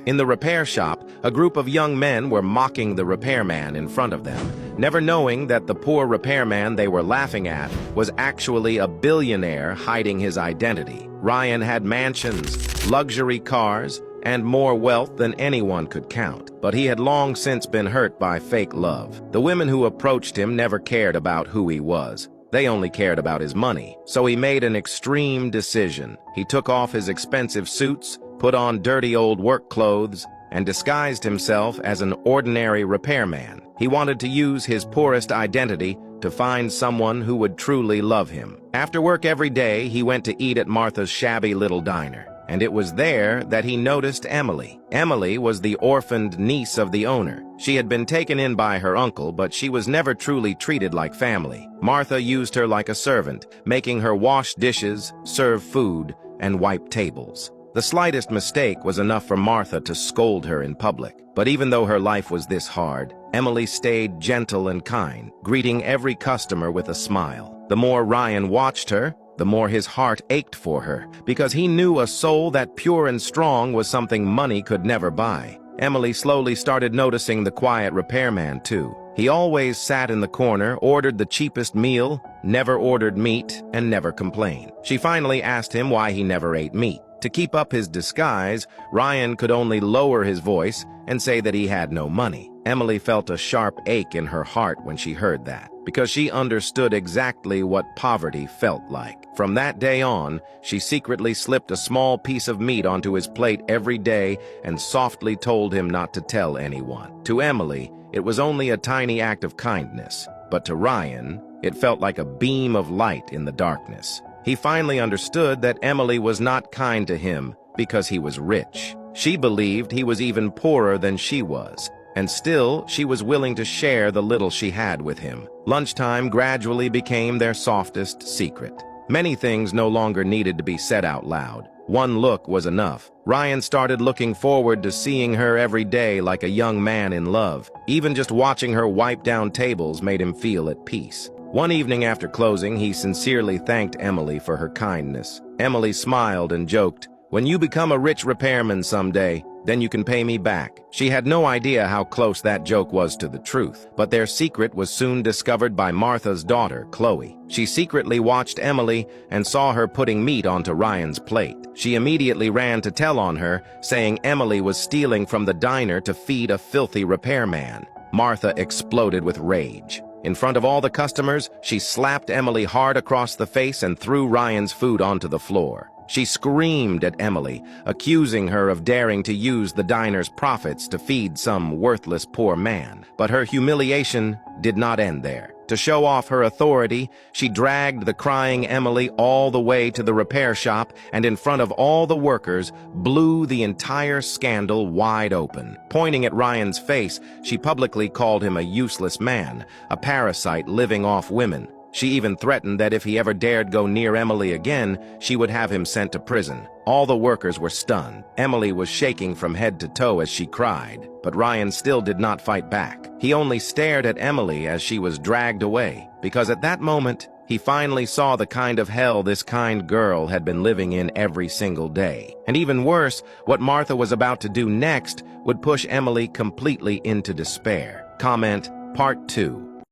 In the repair shop, a group of young men were mocking the repairman in front of them, never knowing that the poor repairman they were laughing at was actually a billionaire hiding his identity. Ryan had mansions, luxury cars, and more wealth than anyone could count, but he had long since been hurt by fake love. The women who approached him never cared about who he was. They only cared about his money. So he made an extreme decision. He took off his expensive suits, put on dirty old work clothes, and disguised himself as an ordinary repairman. He wanted to use his poorest identity to find someone who would truly love him. After work every day, he went to eat at Martha's shabby little diner. And it was there that he noticed Emily. Emily was the orphaned niece of the owner. She had been taken in by her uncle, but she was never truly treated like family. Martha used her like a servant, making her wash dishes, serve food, and wipe tables. The slightest mistake was enough for Martha to scold her in public. But even though her life was this hard, Emily stayed gentle and kind, greeting every customer with a smile. The more Ryan watched her, the more his heart ached for her, because he knew a soul that pure and strong was something money could never buy. Emily slowly started noticing the quiet repairman too. He always sat in the corner, ordered the cheapest meal, never ordered meat, and never complained. She finally asked him why he never ate meat. To keep up his disguise, Ryan could only lower his voice and say that he had no money. Emily felt a sharp ache in her heart when she heard that, because she understood exactly what poverty felt like. From that day on, she secretly slipped a small piece of meat onto his plate every day and softly told him not to tell anyone. To Emily, it was only a tiny act of kindness, but to Ryan, it felt like a beam of light in the darkness. He finally understood that Emily was not kind to him because he was rich. She believed he was even poorer than she was, and still she was willing to share the little she had with him. Lunchtime gradually became their softest secret. Many things no longer needed to be said out loud. One look was enough. Ryan started looking forward to seeing her every day like a young man in love. Even just watching her wipe down tables made him feel at peace. One evening after closing, he sincerely thanked Emily for her kindness. Emily smiled and joked, "When you become a rich repairman someday, then you can pay me back." She had no idea how close that joke was to the truth, but their secret was soon discovered by Martha's daughter, Chloe. She secretly watched Emily and saw her putting meat onto Ryan's plate. She immediately ran to tell on her, saying Emily was stealing from the diner to feed a filthy repairman. Martha exploded with rage. In front of all the customers, she slapped Emily hard across the face and threw Ryan's food onto the floor. She screamed at Emily, accusing her of daring to use the diner's profits to feed some worthless poor man. But her humiliation did not end there. To show off her authority, she dragged the crying Emily all the way to the repair shop and in front of all the workers, blew the entire scandal wide open. Pointing at Ryan's face, she publicly called him a useless man, a parasite living off women. She even threatened that if he ever dared go near Emily again, she would have him sent to prison. All the workers were stunned. Emily was shaking from head to toe as she cried, but Ryan still did not fight back. He only stared at Emily as she was dragged away, because at that moment, he finally saw the kind of hell this kind girl had been living in every single day. And even worse, what Martha was about to do next would push Emily completely into despair. Comment Part 2.